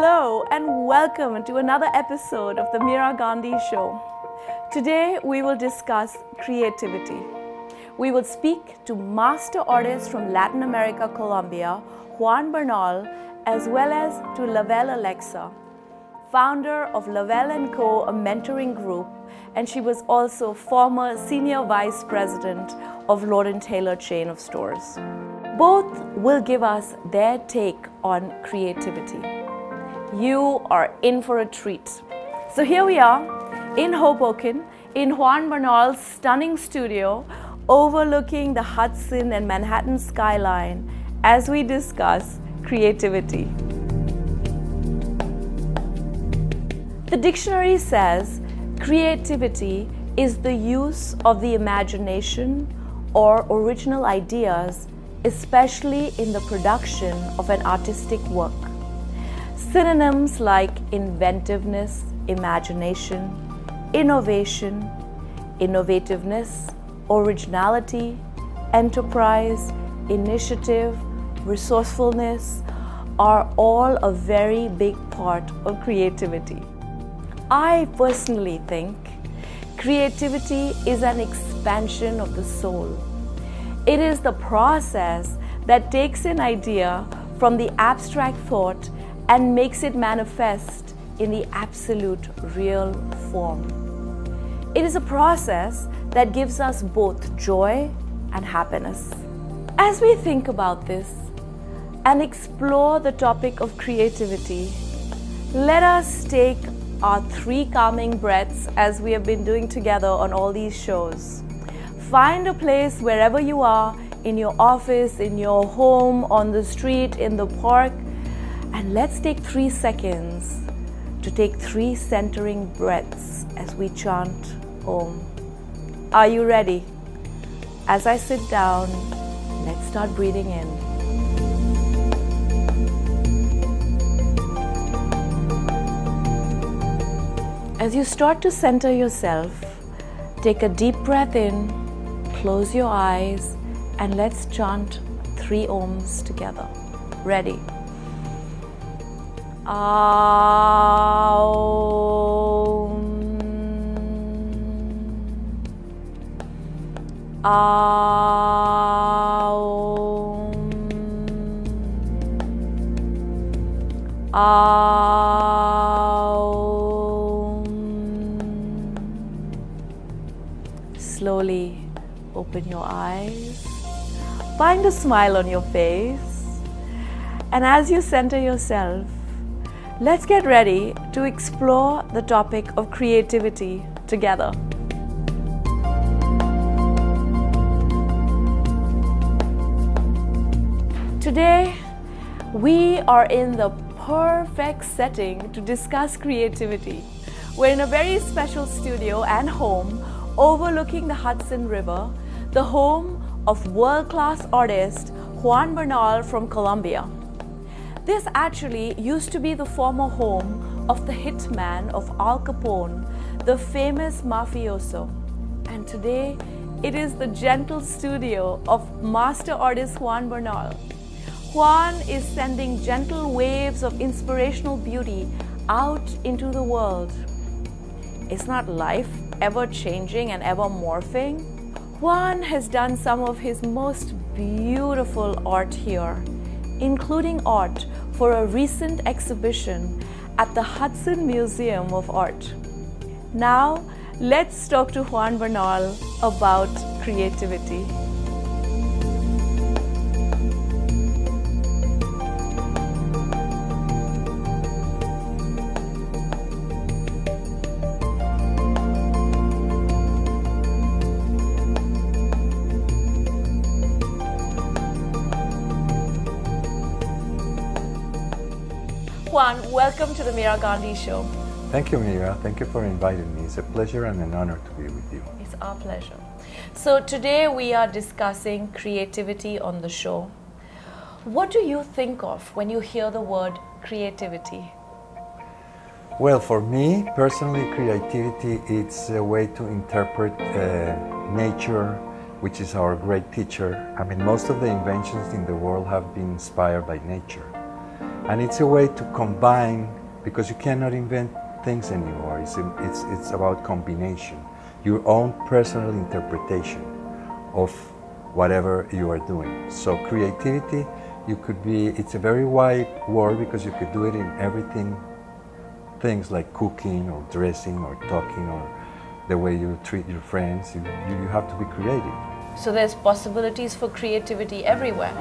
Hello and welcome to another episode of the Meera Gandhi Show. Today we will discuss creativity. We will speak to master artists from Latin America, Colombia, Juan Bernal, as well as to LaVelle Olexa, founder of LaVelle & Co., a mentoring group, and she was also former senior vice president of Lord & Taylor chain of stores. Both will give us their take on creativity. You are in for a treat. So here we are in Hoboken, in Juan Bernal's stunning studio, overlooking the Hudson and Manhattan skyline as we discuss creativity. The dictionary says creativity is the use of the imagination or original ideas, especially in the production of an artistic work. Synonyms like inventiveness, imagination, innovation, innovativeness, originality, enterprise, initiative, resourcefulness are all a very big part of creativity. I personally think creativity is an expansion of the soul. It is the process that takes an idea from the abstract thought and makes it manifest in the absolute real form. It is a process that gives us both joy and happiness. As we think about this and explore the topic of creativity, let us take our 3 calming breaths as we have been doing together on all these shows. Find a place wherever you are, in your office, in your home, on the street, in the park, and let's take 3 seconds to take 3 centering breaths as we chant Om. Are you ready? As I sit down, let's start breathing in. As you start to center yourself, take a deep breath in, close your eyes, and let's chant 3 Oms together. Ready? Aum. Aum. Aum. Slowly open your eyes. Find a smile on your face. And as you center yourself, let's get ready to explore the topic of creativity together. Today, we are in the perfect setting to discuss creativity. We're in a very special studio and home overlooking the Hudson River, the home of world-class artist Juan Bernal from Colombia. This actually used to be the former home of the hitman of Al Capone, the famous mafioso. And today, it is the gentle studio of master artist Juan Bernal. Juan is sending gentle waves of inspirational beauty out into the world. Is not life ever changing and ever morphing? Juan has done some of his most beautiful art here, including art for a recent exhibition at the Hudson Museum of Art. Now, let's talk to Juan Bernal about creativity. Juan, welcome to the Meera Gandhi Show. Thank you, Meera. Thank you for inviting me. It's a pleasure and an honor to be with you. It's our pleasure. So today we are discussing creativity on the show. What do you think of when you hear the word creativity? Well, for me personally, creativity is a way to interpret nature, which is our great teacher. I mean, most of the inventions in the world have been inspired by nature. And it's a way to combine, because you cannot invent things anymore. It's about combination, your own personal interpretation of whatever you are doing. So creativity, it's a very wide word, because you could do it in everything, things like cooking or dressing or talking or the way you treat your friends. You have to be creative. So there's possibilities for creativity everywhere.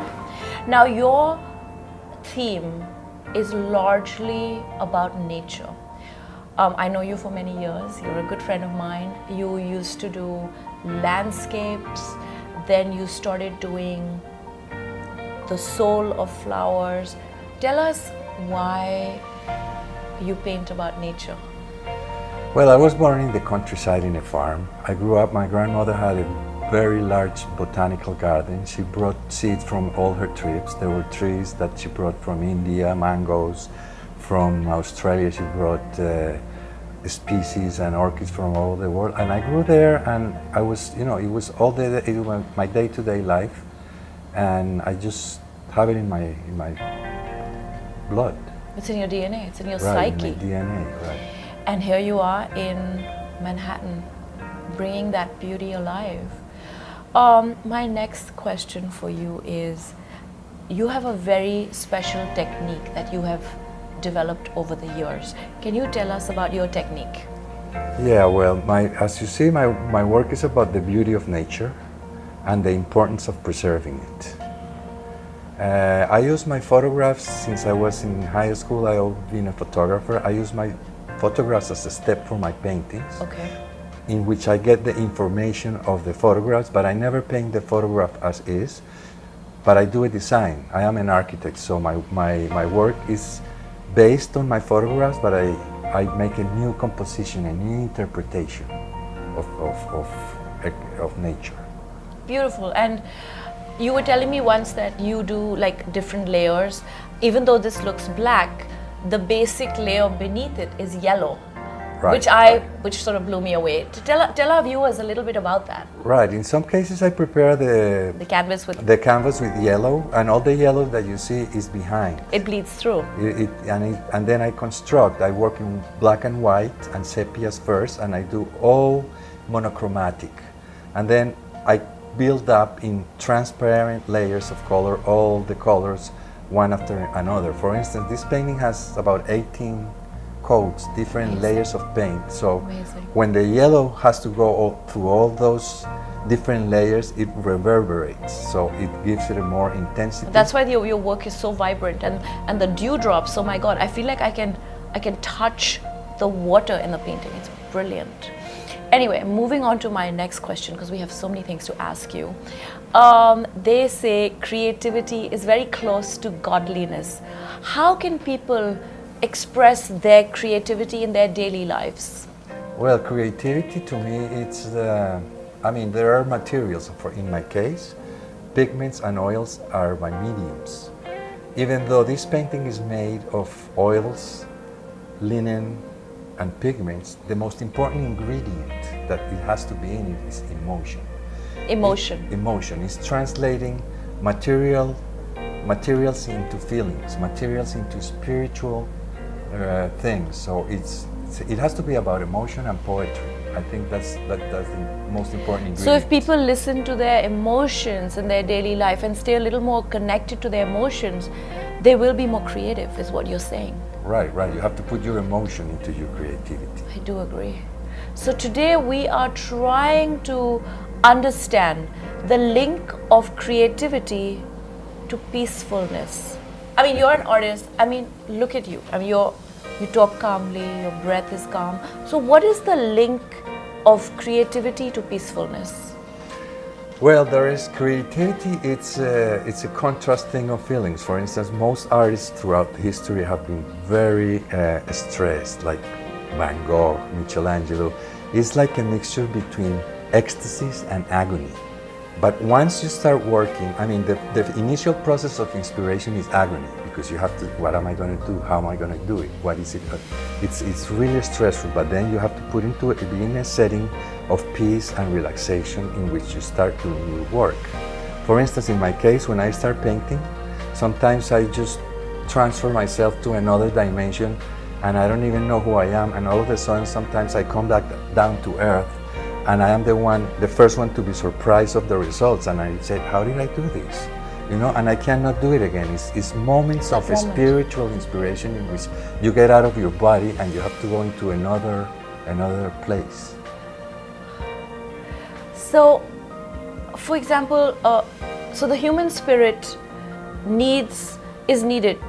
Now your theme is largely about nature. I know you for many years. You're a good friend of mine. You used to do landscapes, then you started doing the soul of flowers. Tell us why you paint about nature. Well, I was born in the countryside in a farm. I grew up, my grandmother had a very large botanical garden. She brought seeds from all her trips. There were trees that she brought from India, mangoes. From Australia, she brought species and orchids from all over the world. And I grew there, and I was, it was it was my day-to-day life. And I just have it in my blood. It's in your DNA, it's in your Right, psyche. in my DNA, right. And here you are in Manhattan, bringing that beauty alive. My next question for you is, you have a very special technique that you have developed over the years. Can you tell us about your technique? Yeah, well, as you see, my work is about the beauty of nature and the importance of preserving it. I use my photographs since I was in high school. I've been a photographer. I use my photographs as a step for my paintings, Okay. in which I get the information of the photographs, but I never paint the photograph as is, but I do a design. I am an architect, so my work is based on my photographs, but I make a new composition, a new interpretation of nature. Beautiful. And you were telling me once that you do like different layers. Even though this looks black, the basic layer beneath it is yellow, Right, which sort of blew me away. Tell our viewers a little bit about that. Right. In some cases, I prepare The canvas with the canvas with yellow, and all the yellow that you see is behind. it bleeds through. And then I construct. I work in black and white and sepias first, and I do all monochromatic, and then I build up in transparent layers of color, all the colors one after another. For instance, this painting has about 18 coats, different Amazing. layers of paint. So Amazing. when the yellow has to go through all those different layers, it reverberates. So it gives it a more intensity. That's why your work is so vibrant, and the dewdrops. Oh my God, I feel like I can touch the water in the painting. It's brilliant. Anyway, moving on to my next question, because we have so many things to ask you. They say creativity is very close to godliness. How can people express their creativity in their daily lives? Well, creativity to me, there are materials. In my case, pigments and oils are my mediums. Even though this painting is made of oils, linen, and pigments, the most important ingredient that it has to be in it is emotion. Emotion. Emotion is translating materials into feelings, materials into spiritual things. So it has to be about emotion and poetry. I think that's the most important ingredient. So if people listen to their emotions in their daily life and stay a little more connected to their emotions, they will be more creative, is what you're saying. Right. You have to put your emotion into your creativity. I do agree. So today we are trying to understand the link of creativity to peacefulness. I mean, you're an artist. I mean, look at you. I mean, you talk calmly, your breath is calm. So what is the link of creativity to peacefulness? Well, there is creativity. It's a contrast thing of feelings. For instance, most artists throughout history have been very stressed, like Van Gogh, Michelangelo. It's like a mixture between ecstasies and agony. But once you start working, I mean, the initial process of inspiration is agony, because you have to, what am I going to do? How am I going to do it? What is it? It's really stressful, but then you have to put into it, be in a setting of peace and relaxation in which you start doing your work. For instance, in my case, when I start painting, sometimes I just transfer myself to another dimension, and I don't even know who I am, and all of a sudden sometimes I come back down to earth, and I am the first one to be surprised of the results, and I said, how did I do this? You know, and I cannot do it again. It's moments of spiritual inspiration in which you get out of your body and you have to go into another place. So, for example, so the human spirit is needed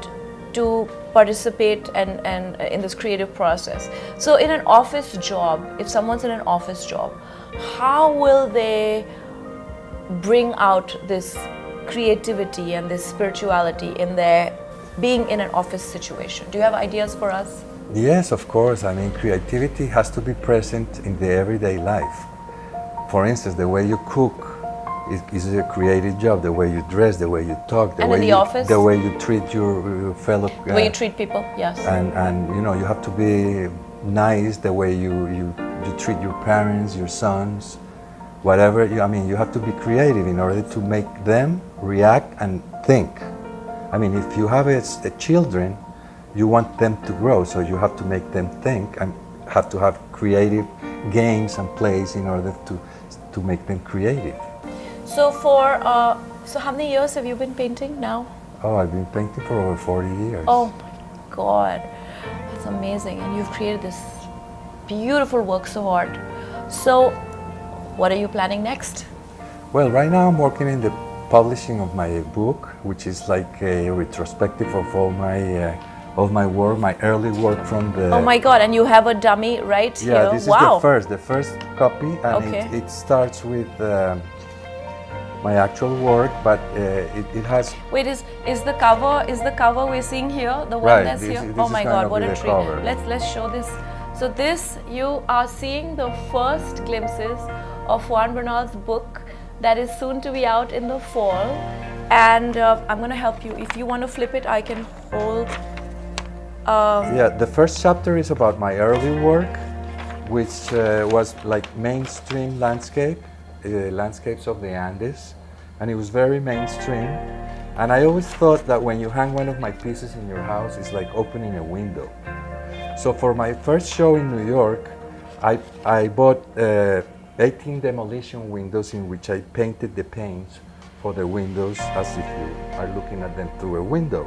to participate and in this creative process. So in an office job, if someone's in an office job, how will they bring out this creativity and this spirituality in their being in an office situation? Do you have ideas for us? Yes, of course. I mean, creativity has to be present in the everyday life. For instance, the way you cook is a creative job. The way you dress, the way you talk, the way you treat your fellow, the way you treat people, yes. And you know, you have to be nice. The way you treat your parents, your sons, whatever. I mean, you have to be creative in order to make them react and think. I mean, if you have children, you want them to grow, so you have to make them think and have to have creative games and plays in order to make them creative. So so how many years have you been painting now? Oh, I've been painting for over 40 years. Oh my God, that's amazing. And you've created this beautiful works of art. So what are you planning next? Well, right now I'm working in the publishing of my book, which is like a retrospective of all my work, my early work from the... Oh my God, and you have a dummy right here? Yeah, this is the first copy, and okay. it starts with my actual work, but it has... Wait, is the cover we're seeing here, the one that's here? This oh my God, what a treat. Cover. Let's show this. So this, you are seeing the first glimpses of Juan Bernal's book that is soon to be out in the fall, and I'm going to help you. If you want to flip it, I can hold... yeah, the first chapter is about my early work, which was like mainstream landscapes of the Andes, and it was very mainstream. And I always thought that when you hang one of my pieces in your house, it's like opening a window. So for my first show in New York, I bought 18 demolition windows in which I painted the panes for the windows as if you are looking at them through a window.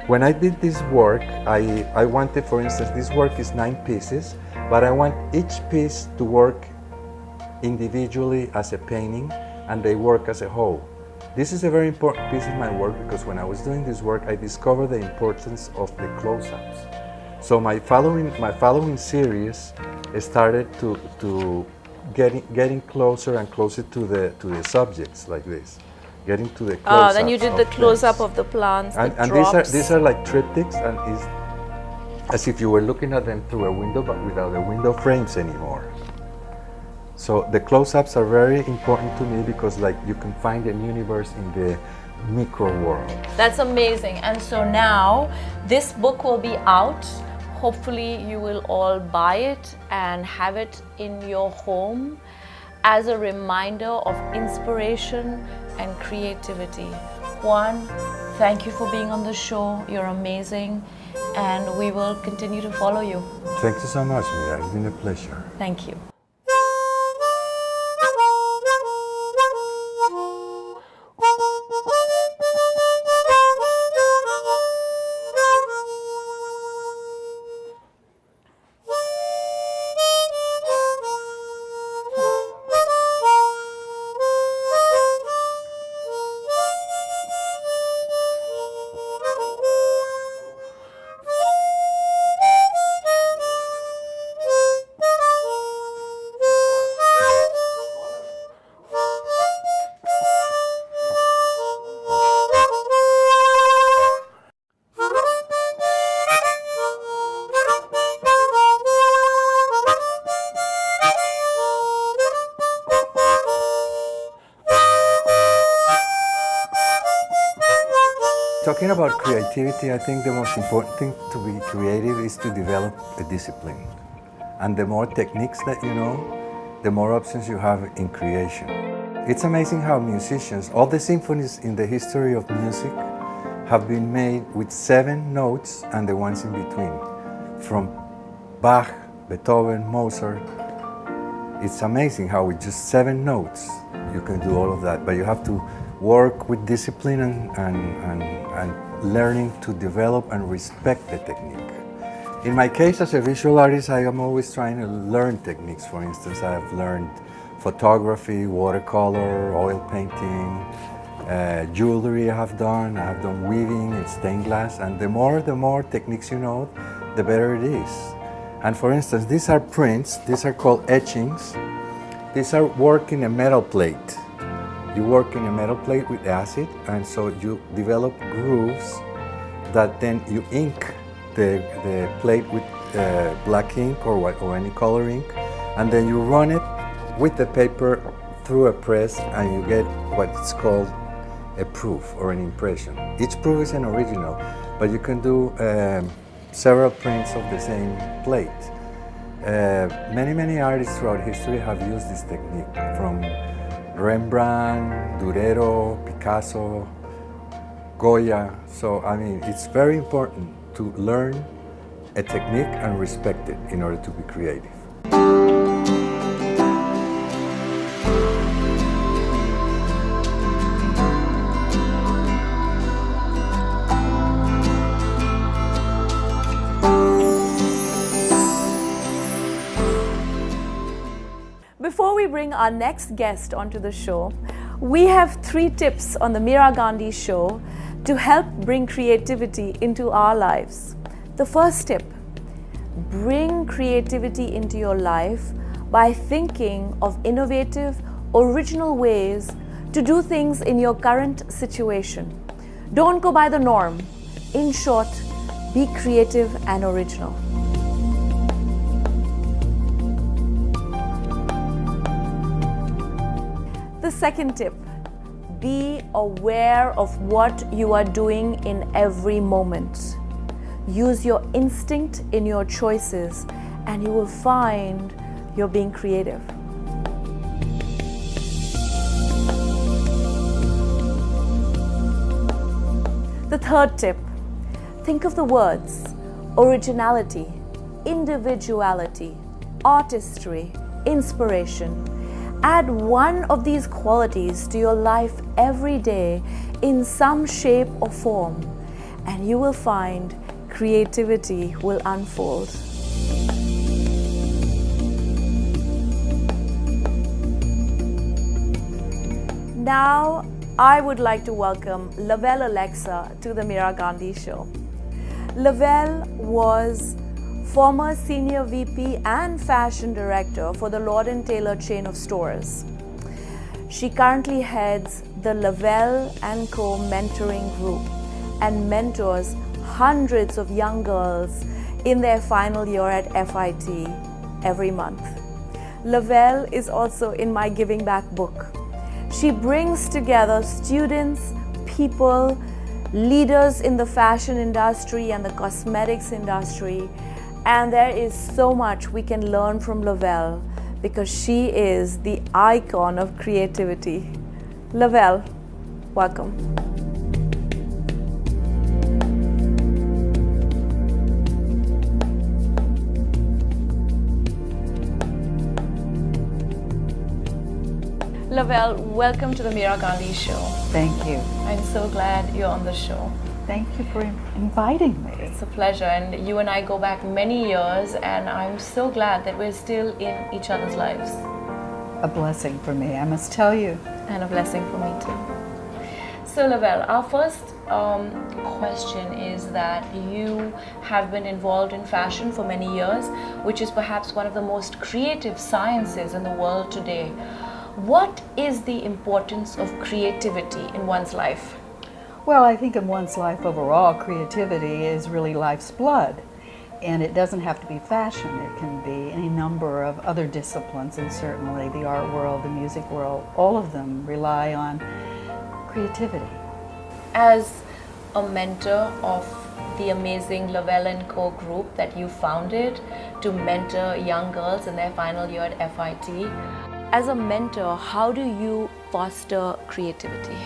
When I did this work, I wanted, for instance, this work is 9 pieces, but I want each piece to work individually as a painting, and they work as a whole. This is a very important piece of my work because when I was doing this work, I discovered the importance of the close-ups. So my following series started to getting closer and closer to the subjects like this. Getting to the close-ups. Then you did the close-up of the plants, and these are like triptychs, and it's as if you were looking at them through a window, but without the window frames anymore. So the close-ups are very important to me because, like, you can find an universe in the micro world. That's amazing. And so now this book will be out. Hopefully you will all buy it and have it in your home as a reminder of inspiration and creativity. Juan, thank you for being on the show. You're amazing, and we will continue to follow you. Thank you so much, Meera. It's been a pleasure. Thank you. Talking about creativity, I think the most important thing to be creative is to develop a discipline. And the more techniques that you know, the more options you have in creation. It's amazing how musicians, all the symphonies in the history of music, have been made with 7 notes and the ones in between. From Bach, Beethoven, Mozart. It's amazing how with just 7 notes you can do all of that, but you have to work with discipline and learning to develop and respect the technique. In my case, as a visual artist, I am always trying to learn techniques. For instance, I have learned photography, watercolor, oil painting, jewelry I have done weaving and stained glass, and the more techniques you know, the better it is. And for instance, these are prints, these are called etchings. These are work in a metal plate. You work in a metal plate with acid, and so you develop grooves that then you ink the plate with black ink or any color ink, and then you run it with the paper through a press, and you get what's called a proof or an impression. Each proof is an original, but you can do several prints of the same plate. Many artists throughout history have used this technique, from Rembrandt, Durero, Picasso, Goya. So I mean, it's very important to learn a technique and respect it in order to be creative. Before we bring our next guest onto the show, we have 3 tips on the Meera Gandhi show to help bring creativity into our lives. The first tip: bring creativity into your life by thinking of innovative, original ways to do things in your current situation. Don't go by the norm. In short, be creative and original. The second tip: be aware of what you are doing in every moment. Use your instinct in your choices, and you will find you're being creative. The third tip: think of the words originality, individuality, artistry, inspiration. Add one of these qualities to your life every day in some shape or form, and you will find creativity will unfold. Now, I would like to welcome LaVelle Olexa to the Meera Gandhi show. LaVelle was former senior VP and fashion director for the Lord & Taylor chain of stores. She currently heads the LaVelle & Co. mentoring group and mentors hundreds of young girls in their final year at FIT every month. LaVelle is also in my Giving Back book. She brings together students, people, leaders in the fashion industry and the cosmetics industry, and there is so much we can learn from LaVelle because she is the icon of creativity. LaVelle, welcome. LaVelle, welcome to the Meera Gandhi show. Thank you. I'm so glad you're on the show. Thank you for inviting me. It's a pleasure, and you and I go back many years, and I'm so glad that we're still in each other's lives. A blessing for me, I must tell you. And a blessing for me too. So LaVelle, our first question is that you have been involved in fashion for many years, which is perhaps one of the most creative sciences in the world today. What is the importance of creativity in one's life? Well, I think in one's life overall, creativity is really life's blood. And it doesn't have to be fashion. It can be any number of other disciplines, and certainly the art world, the music world, all of them rely on creativity. As a mentor of the amazing LaVelle & Co. group that you founded to mentor young girls in their final year at FIT, as a mentor, how do you foster creativity?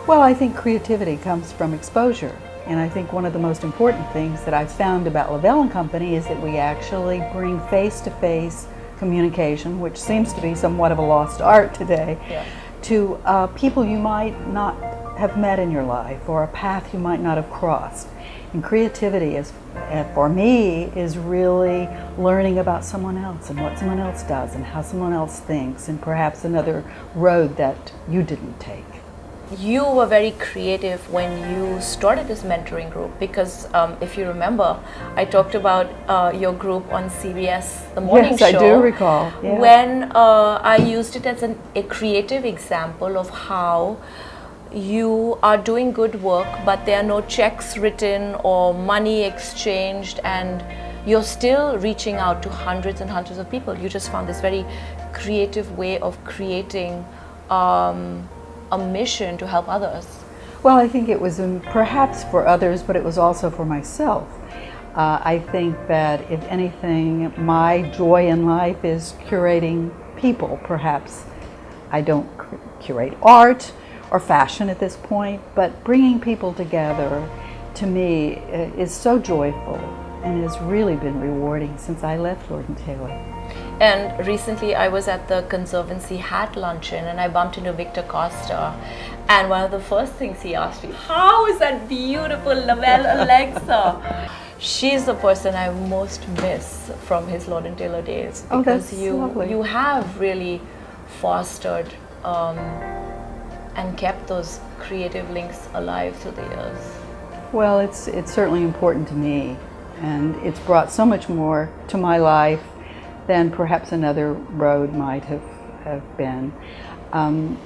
Well, I think creativity comes from exposure. And I think one of the most important things that I've found about LaVelle and Company is that we actually bring face-to-face communication, which seems to be somewhat of a lost art today, to people you might not have met in your life or a path you might not have crossed. And creativity is, for me, is really learning about someone else and what someone else does and how someone else thinks and perhaps another road that you didn't take. You were very creative when you started this mentoring group because if you remember, I talked about your group on CBS, the morning show. Yes, I do recall. Yeah. When I used it as a creative example of how you are doing good work, but there are no checks written or money exchanged, and you're still reaching out to hundreds and hundreds of people. You just found this very creative way of creating a mission to help others. Well, I think it was perhaps for others, but it was also for myself. I think that if anything, my joy in life is curating people. Perhaps I don't curate art or fashion at this point, but bringing people together to me is so joyful and has really been rewarding since I left Lord & Taylor. And recently I was at the Conservancy hat luncheon and I bumped into Victor Costa, and one of the first things he asked me, how is that beautiful LaVelle Olexa? She's the person I most miss from his Lord & Taylor days, because you have really fostered and kept those creative links alive through the years. Well, it's certainly important to me, and it's brought so much more to my life than perhaps another road might have been.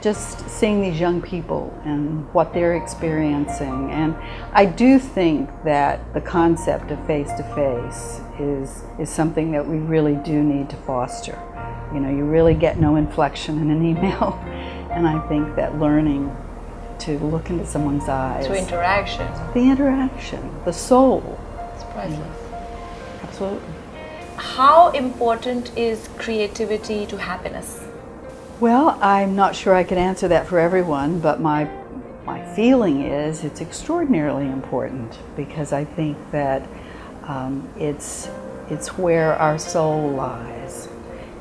Just seeing these young people and what they're experiencing. And I do think that the concept of face-to-face is something that we really do need to foster. You know, you really get no inflection in an email. And I think that learning to look into someone's eyes. To interaction. The interaction, the soul. It's priceless. Absolutely. How important is creativity to happiness? Well, I'm not sure I could answer that for everyone, but my feeling is it's extraordinarily important, because I think that it's where our soul lies,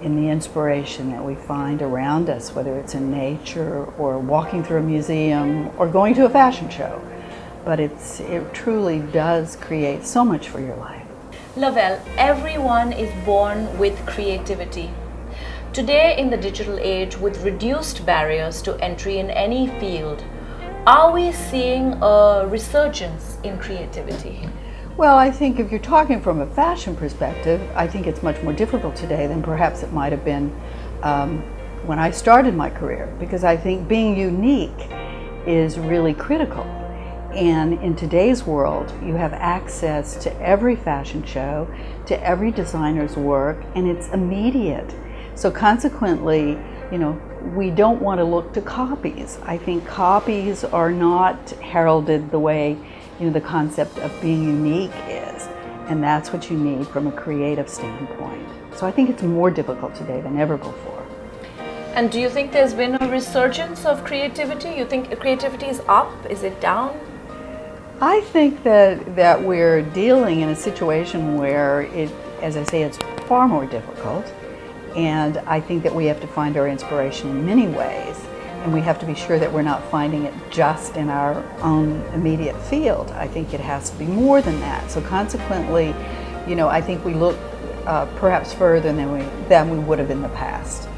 in the inspiration that we find around us, whether it's in nature or walking through a museum or going to a fashion show. But it truly does create so much for your life. LaVelle, everyone is born with creativity. Today, in the digital age, with reduced barriers to entry in any field, are we seeing a resurgence in creativity? Well, I think if you're talking from a fashion perspective, I think it's much more difficult today than perhaps it might have been when I started my career, because I think being unique is really critical. And in today's world, you have access to every fashion show, to every designer's work, and it's immediate. So consequently, you know, we don't want to look to copies. I think copies are not heralded the way, you know, the concept of being unique is. And that's what you need from a creative standpoint. So I think it's more difficult today than ever before. And do you think there's been a resurgence of creativity? You think creativity is up? Is it down? I think that we're dealing in a situation where as I say, it's far more difficult. And I think that we have to find our inspiration in many ways. And we have to be sure that we're not finding it just in our own immediate field. I think it has to be more than that. So consequently, you know, I think we look perhaps further than we would have in the past.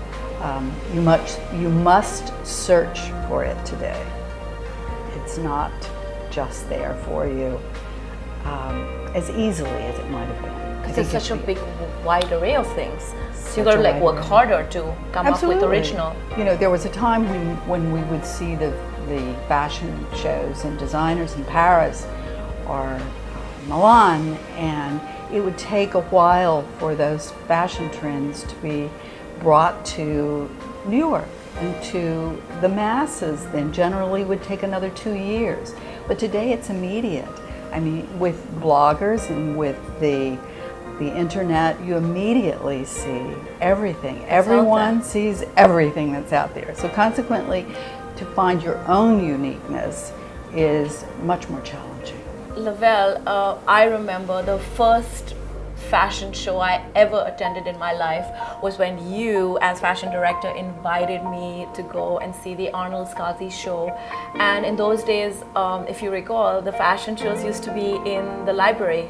You must search for it today. It's not just there for you as easily as it might have been. Because it's such a big, wide array of things. So you got to like work harder to come up with original. You know, there was a time when we would see the fashion shows and designers in Paris or Milan, and it would take a while for those fashion trends to be brought to New York and to the masses. Then generally would take another 2 years. But today it's immediate. I mean, with bloggers and with the internet, you immediately see everything. Everyone sees everything that's out there. So consequently, to find your own uniqueness is much more challenging. LaVelle, I remember the first fashion show I ever attended in my life was when you, as fashion director, invited me to go and see the Arnold Scazi show. And in those days, if you recall, the fashion shows used to be in the library.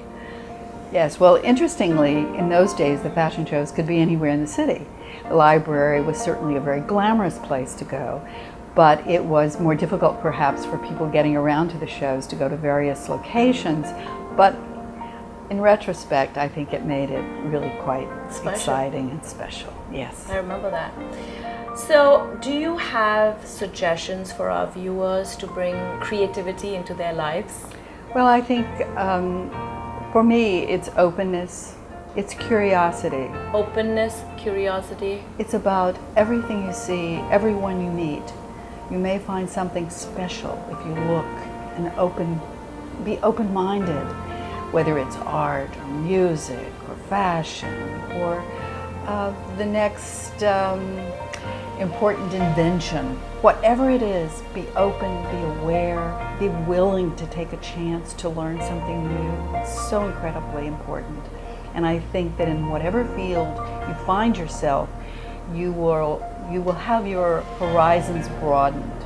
Yes, well, interestingly, in those days, the fashion shows could be anywhere in the city. The library was certainly a very glamorous place to go, but it was more difficult perhaps for people getting around to the shows to go to various locations. But in retrospect, I think it made it really quite exciting and special. Yes. I remember that. So, do you have suggestions for our viewers to bring creativity into their lives? Well, I think for me, it's openness, it's curiosity. Openness, curiosity. It's about everything you see, everyone you meet. You may find something special if you look and be open-minded, whether it's art or music or fashion or the next important invention. Whatever it is, be open, be aware, be willing to take a chance to learn something new. It's so incredibly important. And I think that in whatever field you find yourself, you will have your horizons broadened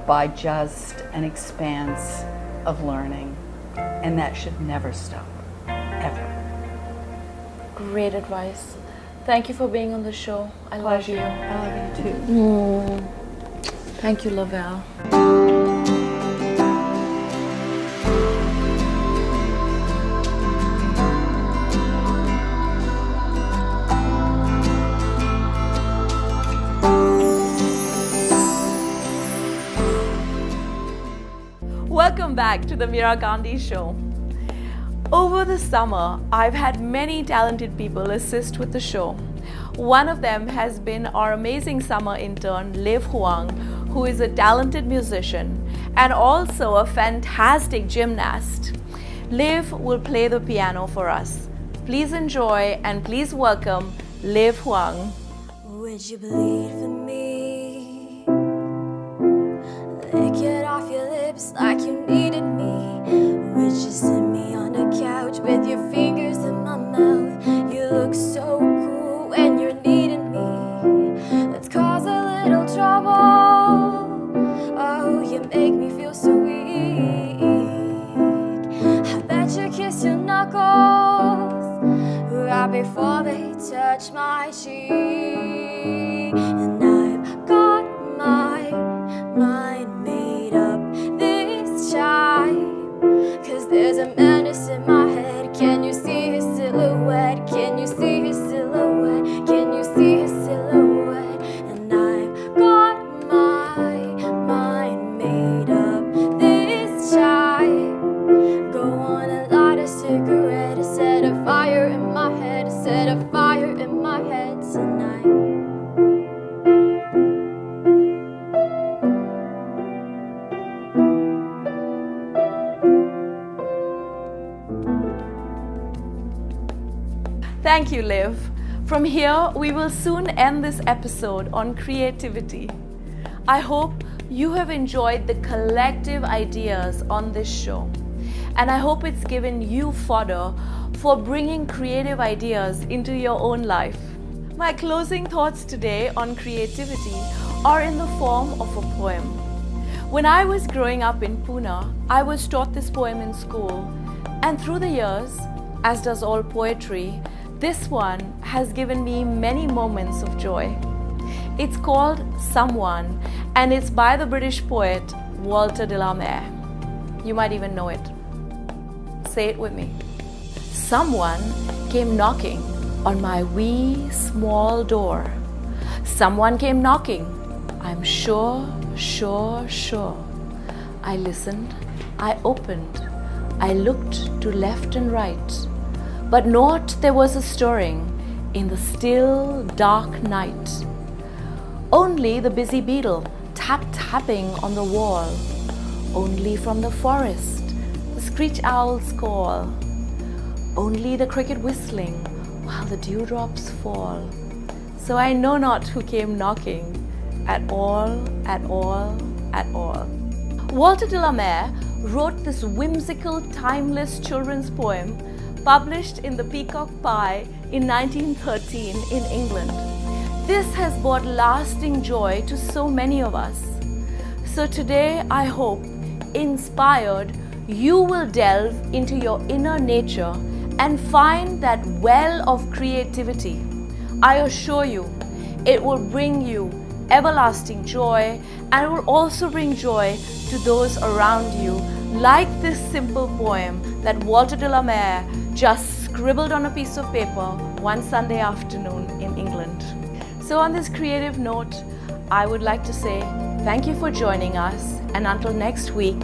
by just an expanse of learning. And that should never stop, ever. Great advice. Thank you for being on the show. I love you. I love you too. Thank you, LaVelle. Welcome back to the Meera Gandhi Show. Over the summer, I've had many talented people assist with the show. One of them has been our amazing summer intern, Liv Huang, who is a talented musician and also a fantastic gymnast. Liv will play the piano for us. Please enjoy and please welcome Liv Huang. Would you bleed for me? Lick it off your lips like you needed me. Would you sit me on the couch with your fingers in my mouth? You look so cool when you're needing me. Let's cause a little trouble. Oh, you make me feel so weak. I bet you kiss your knuckles right before they touch my cheek. And I've got my mind made up this time. 'Cause there's a menace in my head. Can you see his silhouette? Can you see his silhouette? Can you see his silhouette? And I've got my mind made up this time. Go on and light a cigarette. Set a fire in my head. Set a fire in my head tonight. Thank you, Liv. From here, we will soon end this episode on creativity. I hope you have enjoyed the collective ideas on this show, and I hope it's given you fodder for bringing creative ideas into your own life. My closing thoughts today on creativity are in the form of a poem. When I was growing up in Pune, I was taught this poem in school, and through the years, as does all poetry, this one has given me many moments of joy. It's called Someone, and it's by the British poet Walter de la Mare. You might even know it. Say it with me. Someone came knocking on my wee small door. Someone came knocking, I'm sure. I listened, I opened, I looked to left and right, but naught there was a stirring in the still dark night. Only the busy beetle tapping on the wall. Only from the forest the screech owl's call. Only the cricket whistling while the dewdrops fall. So I know not who came knocking at all. at all. Walter de la Mare wrote this whimsical, timeless children's poem published in the Peacock Pie in 1913 in England. This has brought lasting joy to so many of us. So today, I hope, inspired, you will delve into your inner nature and find that well of creativity. I assure you, it will bring you everlasting joy, and it will also bring joy to those around you, like this simple poem that Walter de la Mare just scribbled on a piece of paper one Sunday afternoon in England. So on this creative note, I would like to say thank you for joining us, and until next week,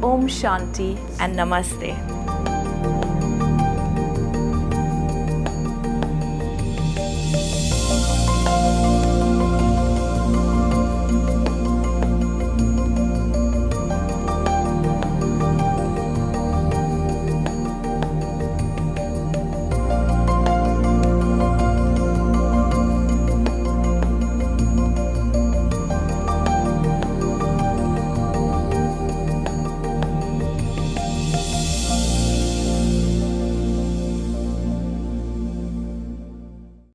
Om Shanti and Namaste.